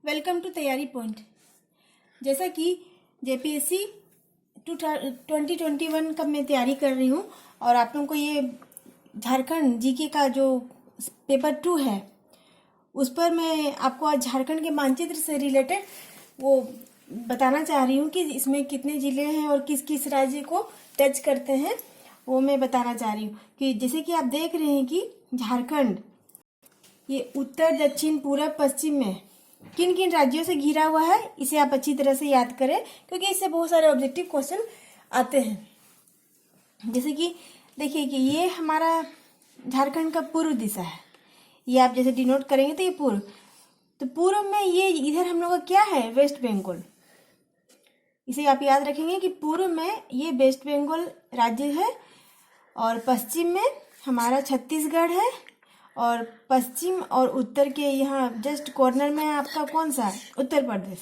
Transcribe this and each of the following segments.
Welcome to तैयारी point. जैसा कि जेपीएससी 2021 का मैं तैयारी कर रही हूँ और आप लोगों को ये झारखंड जीके का जो पेपर 2 है उस पर मैं आपको आज झारखंड के मानचित्र से रिलेटेड वो बताना चाह रही हूँ कि इसमें कितने जिले हैं और किस किस राज्य को टच करते हैं, वो मैं बताना चाह रही हूँ। कि जैसे कि आप देख रहे हैं कि झारखंड ये उत्तर, दक्षिण, पूरब, पश्चिम में किन किन राज्यों से घिरा हुआ है, इसे आप अच्छी तरह से याद करें क्योंकि इससे बहुत सारे ऑब्जेक्टिव क्वेश्चन आते हैं। जैसे कि देखिए कि ये हमारा झारखंड का पूर्व दिशा है, ये आप जैसे डिनोट करेंगे तो ये पूर्व, तो पूर्व में ये इधर हम लोग का क्या है, वेस्ट बंगाल। इसे आप याद रखेंगे कि पूर्व में ये वेस्ट बंगाल राज्य है और पश्चिम में हमारा छत्तीसगढ़ है और पश्चिम और उत्तर के यहाँ जस्ट कॉर्नर में आपका कौन सा, उत्तर प्रदेश।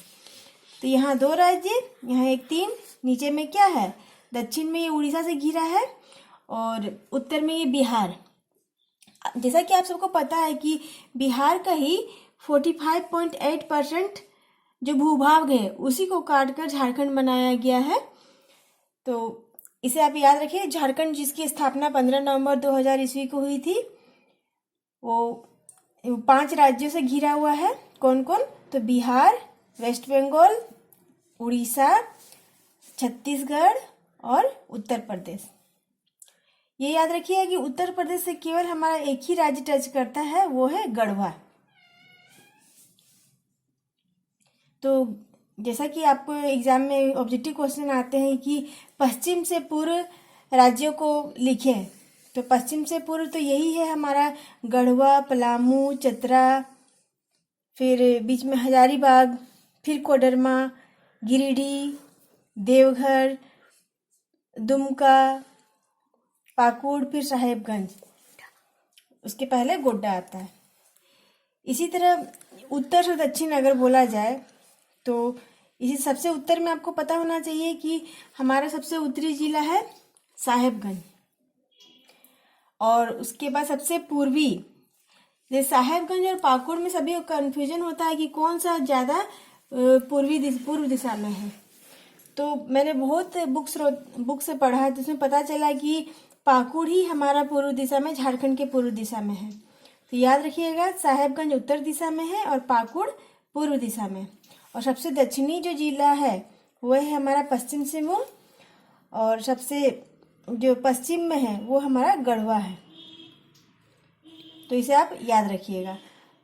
तो यहाँ 2 राज्य, यहाँ 1 3, नीचे में क्या है, दक्षिण में ये उड़ीसा से घिरा है और उत्तर में ये बिहार। जैसा कि आप सबको पता है कि बिहार का ही 45.8% जो भूभाग है उसी को काटकर झारखंड बनाया गया है। तो इसे आप याद रखिए। झारखंड जिसकी स्थापना 15 नवंबर 2000 ईस्वी को हुई थी, वो 5 राज्यों से घिरा हुआ है। कौन कौन, तो बिहार, वेस्ट बंगाल, उड़ीसा, छत्तीसगढ़ और उत्तर प्रदेश। ये याद रखिए कि उत्तर प्रदेश से केवल हमारा एक ही राज्य टच करता है, वो है गढ़वा। तो जैसा कि आपको एग्जाम में ऑब्जेक्टिव क्वेश्चन आते हैं कि पश्चिम से पूर्व राज्यों को लिखें, तो पश्चिम से पूर्व तो यही है हमारा गढ़वा, पलामू, चतरा, फिर बीच में हजारीबाग, फिर कोडरमा, गिरिडीह, देवघर, दुमका, पाकुड़, फिर साहेबगंज, उसके पहले गोड्डा आता है। इसी तरह उत्तर से दक्षिण अगर बोला जाए तो इसी सबसे उत्तर में आपको पता होना चाहिए कि हमारा सबसे उत्तरी जिला है साहेबगंज और उसके बाद सबसे पूर्वी, जैसे साहेबगंज और पाकुड़ में सभी को कन्फ्यूजन होता है कि कौन सा ज़्यादा पूर्व दिशा में है। तो मैंने बहुत बुक से पढ़ा तो उसमें पता चला कि पाकुड़ ही हमारा पूर्व दिशा में, झारखंड के पूर्व दिशा में है। तो याद रखिएगा, साहेबगंज उत्तर दिशा में है और पाकुड़ पूर्व दिशा में। और सबसे दक्षिणी जो जिला है वह है हमारा पश्चिम सिंहभूम और सबसे जो पश्चिम में है वो हमारा गढ़वा है। तो इसे आप याद रखिएगा।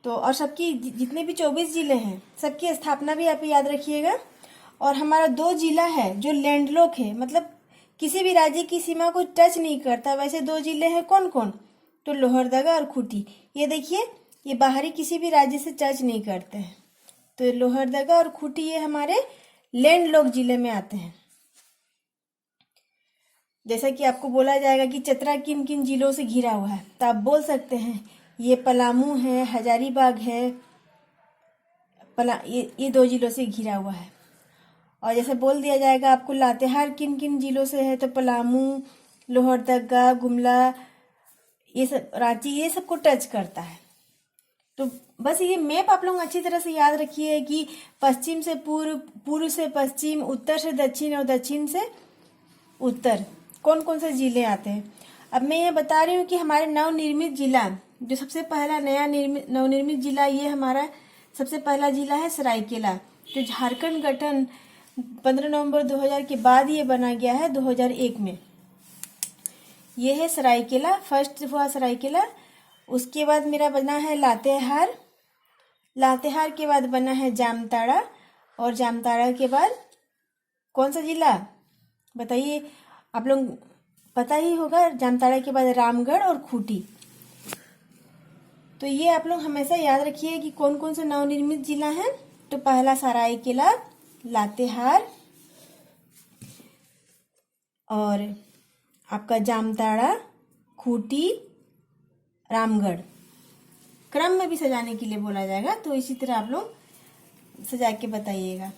तो और सबकी जितने भी 24 जिले हैं सबकी स्थापना भी आप याद रखिएगा। और हमारा 2 जिला है जो लैंडलॉक है, मतलब किसी भी राज्य की सीमा को टच नहीं करता, वैसे 2 जिले हैं। कौन कौन, तो लोहरदगा और खूंटी। ये देखिए, ये बाहरी किसी भी राज्य से टच नहीं करते हैं। तो लोहरदगा और खूंटी ये हमारे लैंडलॉक जिले में आते हैं। जैसा कि आपको बोला जाएगा कि चतरा किन किन जिलों से घिरा हुआ है, तो आप बोल सकते हैं ये पलामू है, हजारीबाग है, ये 2 जिलों से घिरा हुआ है। और जैसे बोल दिया जाएगा आपको लातेहार किन किन जिलों से है, तो पलामू, लोहरदगा, गुमला, ये सब, रांची, ये सबको टच करता है। तो बस ये मैप आप लोग अच्छी तरह से याद रखिए कि पश्चिम से पूर्व, पूर्व से पश्चिम, उत्तर से दक्षिण और दक्षिण से उत्तर कौन कौन से जिले आते हैं। अब मैं ये बता रही हूँ कि हमारे नवनिर्मित जिला, जो सबसे पहला नया नवनिर्मित जिला, ये हमारा सबसे पहला जिला है सरायकेला, जो झारखंड गठन 15 नवंबर 2000 के बाद ये बना गया है 2001 में। ये है सरायकेला, फर्स्ट हुआ सरायकेला। उसके बाद मेरा बना है लातेहार, लातेहार के बाद बना है जामताड़ा और जामताड़ा के बाद कौन सा जिला बताइए, आप लोग पता ही होगा। जामताड़ा के बाद रामगढ़ और खूंटी। तो ये आप लोग हमेशा याद रखिए कि कौन कौन से नवनिर्मित जिला हैं। तो पहला सरायकेला, लातेहार और आपका जामताड़ा, खूंटी, रामगढ़। क्रम में भी सजाने के लिए बोला जाएगा, तो इसी तरह आप लोग सजा के बताइएगा।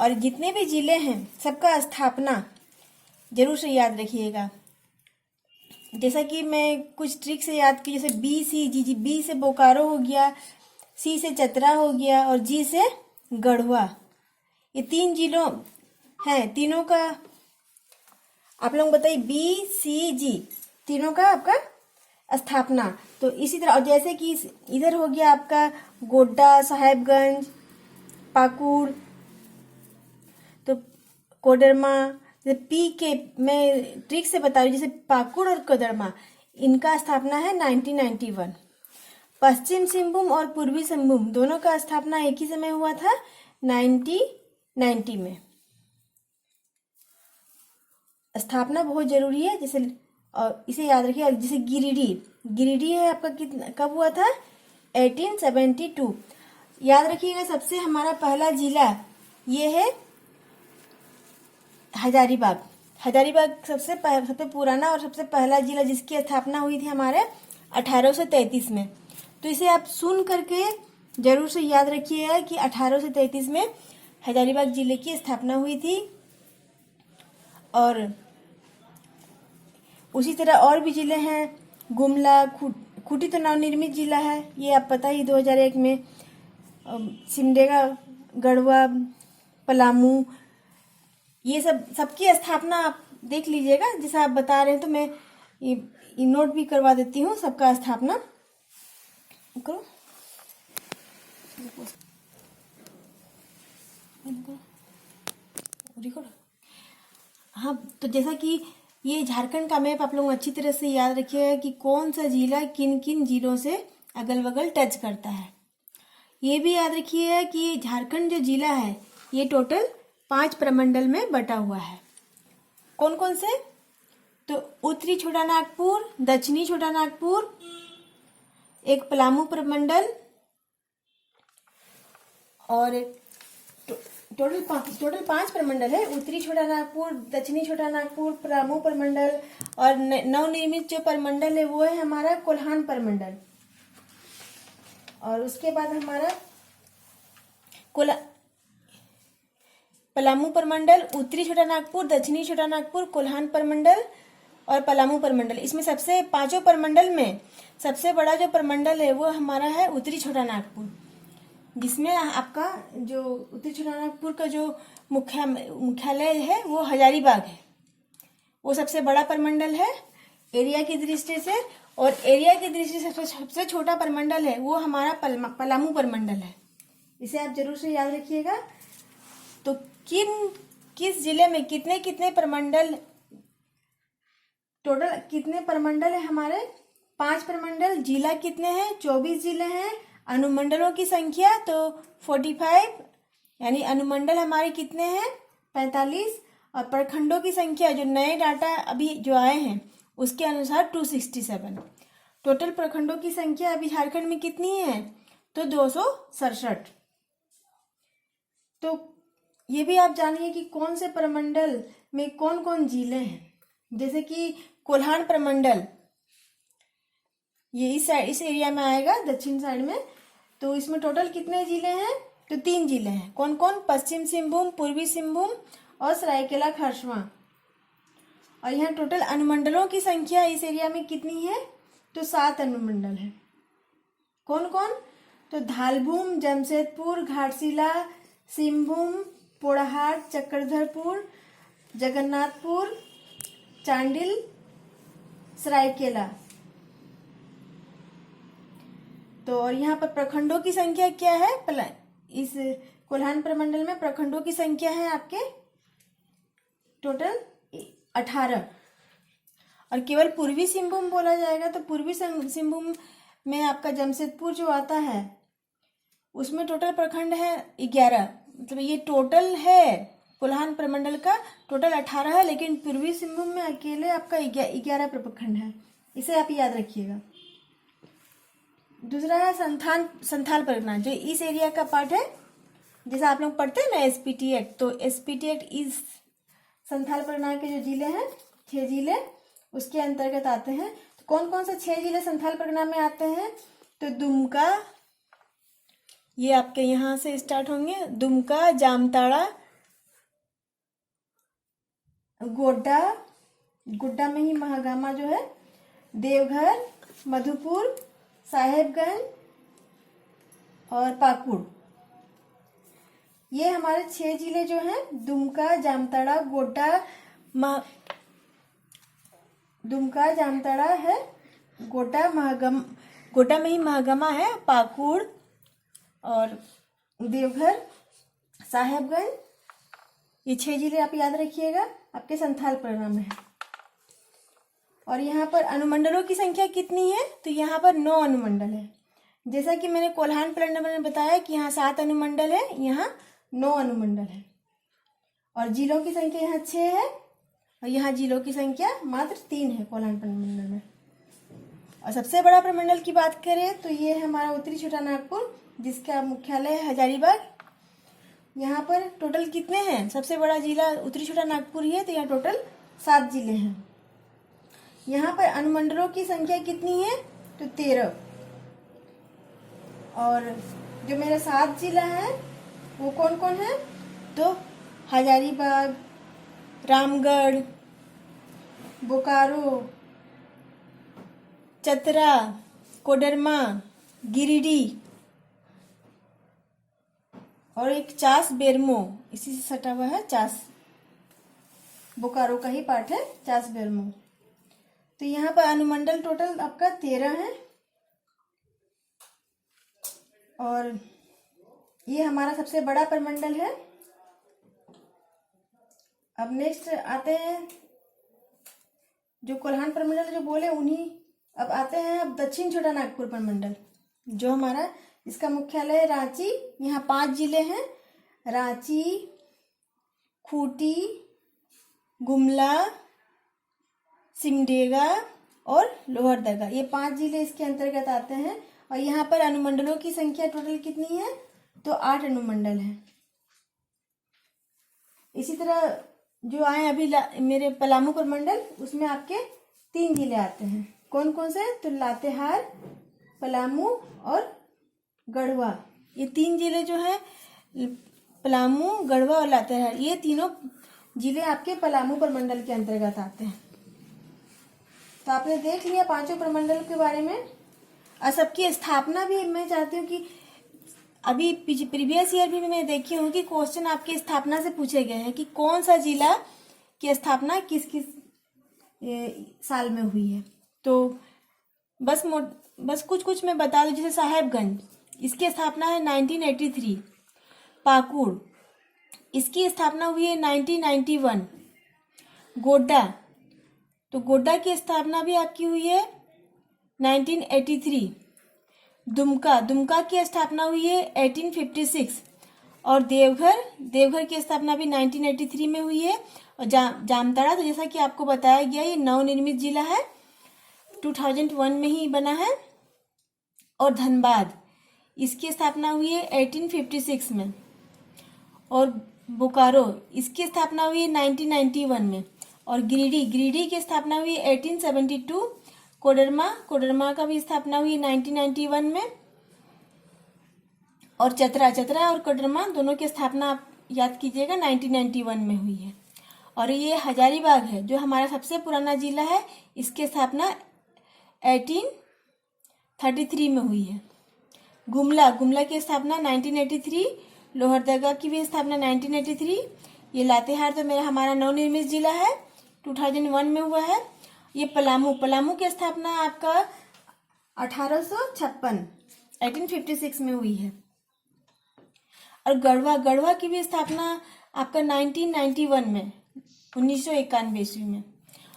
और जितने भी जिले हैं सबका स्थापना जरूर से याद रखिएगा। जैसा कि मैं कुछ ट्रिक से याद की, जैसे बी से बोकारो हो गया, सी से चतरा हो गया और जी से गढ़वा। ये 3 जिलों हैं, तीनों का आप लोग बताइए, BCG तीनों का आपका स्थापना। तो इसी तरह, और जैसे कि इधर हो गया आपका गोड्डा, साहेबगंज, पाकुड़, तो कोडरमा। जैसे पी के मैं ट्रिक से बता रही हूँ, जैसे पाकुड़ और कोडरमा, इनका स्थापना है 1991। पश्चिम सिंहभूम और पूर्वी सिंहभूम दोनों का स्थापना एक ही समय हुआ था 1990 में। स्थापना बहुत जरूरी है। जैसे और इसे याद रखिए, जैसे गिरिडीह है आपका, कितना कब हुआ था? 1872। याद रखिएगा, सबसे हमारा पहला जिला ये है हजारीबाग। हजारीबाग सबसे पुराना और सबसे पहला जिला, जिसकी स्थापना हुई थी हमारे 1833 में। तो इसे आप सुन करके जरूर से याद रखिएगा कि 1833 में हजारीबाग जिले की स्थापना हुई थी। और उसी तरह और भी जिले हैं, गुमला, खूंटी तो नवनिर्मित जिला है, ये आप पता ही 2001 में। सिमडेगा, गढ़वा, पलामू, ये सबकी स्थापना आप देख लीजिएगा। जैसा आप बता रहे हैं तो मैं ये नोट भी करवा देती हूँ, सबका स्थापना करो। रिकॉर्ड। हाँ, तो जैसा कि ये झारखंड का मैप आप लोग अच्छी तरह से याद रखिएगा कि कौन सा जिला किन किन जिलों से अगल बगल टच करता है। ये भी याद रखिएगा कि झारखंड जो जिला है ये टोटल 5 प्रमंडल में बटा हुआ है। कौन कौन से? तो उत्तरी छोटा नागपुर, दक्षिणी छोटा नागपुर, एक पलामू प्रमंडल, और टोटल 5 प्रमंडल है। उत्तरी छोटा नागपुर, दक्षिणी छोटा नागपुर, पलामू प्रमंडल, और नवनिर्मित जो प्रमंडल है वो है हमारा कोल्हान प्रमंडल। और उसके बाद हमारा पलामू प्रमंडल, उत्तरी छोटा नागपुर, दक्षिणी छोटा नागपुर, कोल्हान प्रमंडल और पलामू प्रमंडल। इसमें सबसे 5 प्रमंडल में सबसे बड़ा जो प्रमंडल है वो हमारा है उत्तरी छोटा नागपुर, जिसमें आपका जो उत्तरी छोटा नागपुर का जो मुख्यालय है वो हजारीबाग है। वो सबसे बड़ा प्रमंडल है एरिया की दृष्टि से। और एरिया की दृष्टि से सबसे छोटा प्रमंडल है वो हमारा पलामू प्रमंडल है। इसे आप जरूर से याद रखिएगा। तो किस जिले में कितने कितने प्रमंडल, टोटल कितने प्रमंडल है हमारे? 5 प्रमंडल। जिला कितने हैं? 24 जिले हैं। अनुमंडलों की संख्या तो 45, यानी अनुमंडल हमारे कितने हैं? 45। और प्रखंडों की संख्या जो नए डाटा अभी जो आए हैं उसके अनुसार 267। टोटल प्रखंडों की संख्या अभी झारखंड में कितनी है? तो 267। तो ये भी आप जानिए कि कौन से प्रमंडल में कौन कौन जिले हैं। जैसे कि कोल्हान प्रमंडल, ये इस एरिया में आएगा, दक्षिण साइड में। तो इसमें टोटल कितने जिले हैं? तो 3 जिले हैं। कौन कौन? पश्चिम सिंहभूम, पूर्वी सिंहभूम और सरायकेला खरसावां। और यहाँ टोटल अनुमंडलों की संख्या इस एरिया में कितनी है? तो 7 अनुमंडल है। कौन कौन? तो धालभूम, जमशेदपुर, घाटशिला, सिंहभूम, पोड़ाहाट, चक्रधरपुर, जगन्नाथपुर, चांडिल, सरायकेला। तो और यहाँ पर प्रखंडों की संख्या क्या है? इस कोल्हान प्रमंडल में प्रखंडों की संख्या है आपके टोटल 18। और केवल पूर्वी सिंहभूम बोला जाएगा तो पूर्वी सिंहभूम में आपका जमशेदपुर जो आता है उसमें टोटल प्रखंड है 11। मतलब ये टोटल है कोल्हान प्रमंडल का टोटल 18 है, लेकिन पूर्वी सिंहभूम में अकेले आपका 11 प्रखंड है। इसे आप याद रखिएगा। दूसरा है संथाल परगना, जो इस एरिया का पार्ट है। जैसा आप लोग पढ़ते हैं ना SPT एक्ट, तो SPT एक्ट इस संथाल परगना के जो जिले हैं 6 जिले उसके अंतर्गत आते हैं। तो कौन कौन से 6 जिले संथाल परगना में आते हैं? तो दुमका, ये आपके यहाँ से स्टार्ट होंगे, दुमका, जामताड़ा, गोड्डा में ही महागामा जो है, देवघर, मधुपुर, साहेबगंज, और पाकुड़। ये हमारे 6 जिले जो हैं, दुमका, जामताड़ा, जामताड़ा है, गोड्डा में ही महागमा है, पाकुड़ और देवघर, साहेबगंज। ये 6 जिले आप याद रखिएगा, आपके संथाल परिवार में है। और यहाँ पर अनुमंडलों की संख्या कितनी है? तो यहाँ पर 9 अनुमंडल है। जैसा कि मैंने कोल्हान प्लान में बताया कि यहाँ 7 अनुमंडल है, यहाँ 9 अनुमंडल है। और जिलों की संख्या यहाँ 6 है और यहाँ जिलों की संख्या मात्र 3 है कोल्हान प्रमंडल में। और सबसे बड़ा प्रमंडल की बात करें तो ये है हमारा उत्तरी छोटा नागपुर, जिसका मुख्यालय है हजारीबाग। यहाँ पर टोटल कितने हैं? सबसे बड़ा जिला उत्तरी छोटा नागपुर ही है, तो यहाँ टोटल 7 जिले हैं। यहाँ पर अनुमंडलों की संख्या कितनी है? तो 13। और जो मेरे 7 जिला है वो कौन कौन है? तो हजारीबाग, रामगढ़, बोकारो, चतरा, कोडरमा, गिरिडीह और एक चास बेरमो, इसी से सटा हुआ है चास, बोकारो का ही पार्ट है चास बेरमो। तो यहाँ पर अनुमंडल टोटल आपका 13 है। और ये हमारा सबसे बड़ा प्रमंडल है। अब नेक्स्ट आते हैं जो कोल्हान प्रमंडल जो बोले उन्हीं, अब आते हैं अब दक्षिण छोटा नागपुर प्रमंडल, जो हमारा इसका मुख्यालय है रांची। यहाँ 5 जिले हैं, रांची, खूंटी, गुमला, सिमडेगा और लोहरदगा, ये 5 जिले इसके अंतर्गत आते हैं। और यहाँ पर अनुमंडलों की संख्या टोटल कितनी है? तो 8 अनुमंडल है। इसी तरह जो आए अभी मेरे पलामू प्रमंडल, उसमें आपके 3 जिले आते हैं। कौन कौन से? तो लातेहार, पलामू और गढ़वा। ये 3 जिले जो है, पलामू, गढ़वा और लातेहार, ये तीनों जिले आपके पलामू प्रमंडल के अंतर्गत आते हैं। तो आपने देख लिया 5 प्रमंडल के बारे में। और सबकी स्थापना भी मैं चाहती हूँ कि अभी प्रीवियस ईयर भी मैं देखी हूँ कि क्वेश्चन आपके स्थापना से पूछे गए हैं कि कौन सा जिला की स्थापना किस किस साल में हुई है। तो बस कुछ मैं बता दूं, जैसे साहेबगंज, इसकी स्थापना है 1983। पाकुड़, इसकी स्थापना हुई है 1991। गोड्डा, तो गोड्डा की स्थापना भी आपकी हुई है 1983। दुमका की स्थापना हुई है 1856। और देवघर की स्थापना भी 1983 में हुई है। और जामताड़ा, तो जैसा कि आपको बताया गया, ये नवनिर्मित जिला है, 2001 में ही बना है। और धनबाद, इसकी स्थापना हुई है 1856 में। और बोकारो, इसकी स्थापना हुई है 1991 में। और गिरिडीह की स्थापना हुई है 1872। कोडरमा का भी स्थापना हुई 1991 में। और चतरा और कोडरमा दोनों की स्थापना आप याद कीजिएगा 1991 में हुई है। और ये हजारीबाग है जो हमारा सबसे पुराना जिला है, इसकी स्थापना 1833 में हुई है। गुमला की स्थापना 1983। लोहरदगा की भी स्थापना 1983। ये लातेहार तो मेरा हमारा नवनिर्मित जिला है, 2001 में हुआ है। ये पलामू की स्थापना आपका 1856 में हुई है। और गढ़वा की भी स्थापना आपका 1991 में, 1991 ईस्वी में।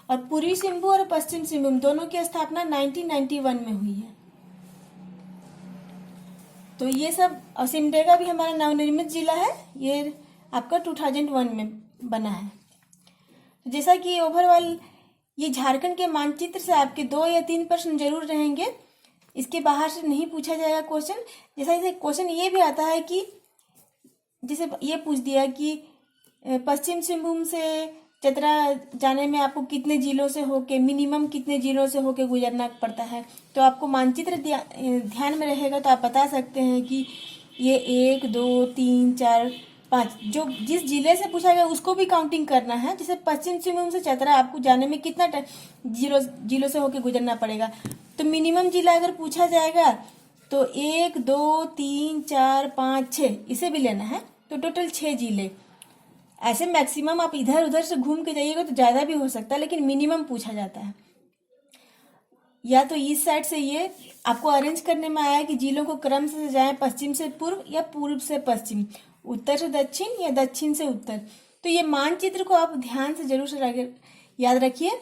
और पूर्वी सिंहभूम और पश्चिम सिंहभूम दोनों की स्थापना 1991 में हुई है। तो ये सब, और सिमडेगा भी हमारा नवनिर्मित जिला है, ये आपका 2001 में बना है। जैसा कि ओवरऑल ये झारखंड के मानचित्र से आपके 2 या 3 प्रश्न जरूर रहेंगे, इसके बाहर से नहीं पूछा जाएगा क्वेश्चन। जैसे क्वेश्चन ये भी आता है कि जैसे ये पूछ दिया कि पश्चिम सिंहभूम से चतरा जाने में आपको कितने जिलों से होके, मिनिमम कितने जिलों से होके गुजरना पड़ता है। तो आपको मानचित्र ध्यान में रहेगा तो आप बता सकते हैं कि ये 1 2 3 4 5 जो जिस जिले से पूछा गया उसको भी काउंटिंग करना है। जैसे पश्चिम सिंहभूम से चतरा आपको जाने में कितना जिलों से होके गुजरना पड़ेगा। तो मिनिमम जिला अगर पूछा जाएगा तो 1 2 3 4 5 6 इसे भी लेना है, तो टोटल 6 जिले। ऐसे मैक्सिमम आप इधर उधर से घूम के जाइएगा तो ज़्यादा भी हो सकता है, लेकिन मिनिमम पूछा जाता है। या तो इस साइड से ये आपको अरेंज करने में आया कि जिलों को क्रम से जाएं, पश्चिम से पूर्व या पूर्व से पश्चिम, उत्तर से दक्षिण या दक्षिण से उत्तर। तो ये मानचित्र को आप ध्यान से जरूर से याद रखिए।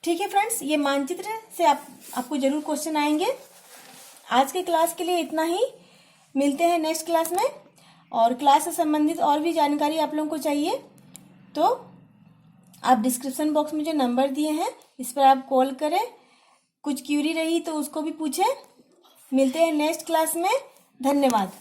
ठीक है फ्रेंड्स, ये मानचित्र से आपको जरूर क्वेश्चन आएंगे। आज के क्लास के लिए इतना ही, मिलते हैं नेक्स्ट क्लास में। और क्लास से संबंधित और भी जानकारी आप लोगों को चाहिए तो आप डिस्क्रिप्शन बॉक्स में जो नंबर दिए हैं इस पर आप कॉल करें। कुछ क्यूरी रही तो उसको भी पूछें। मिलते हैं नेक्स्ट क्लास में। धन्यवाद।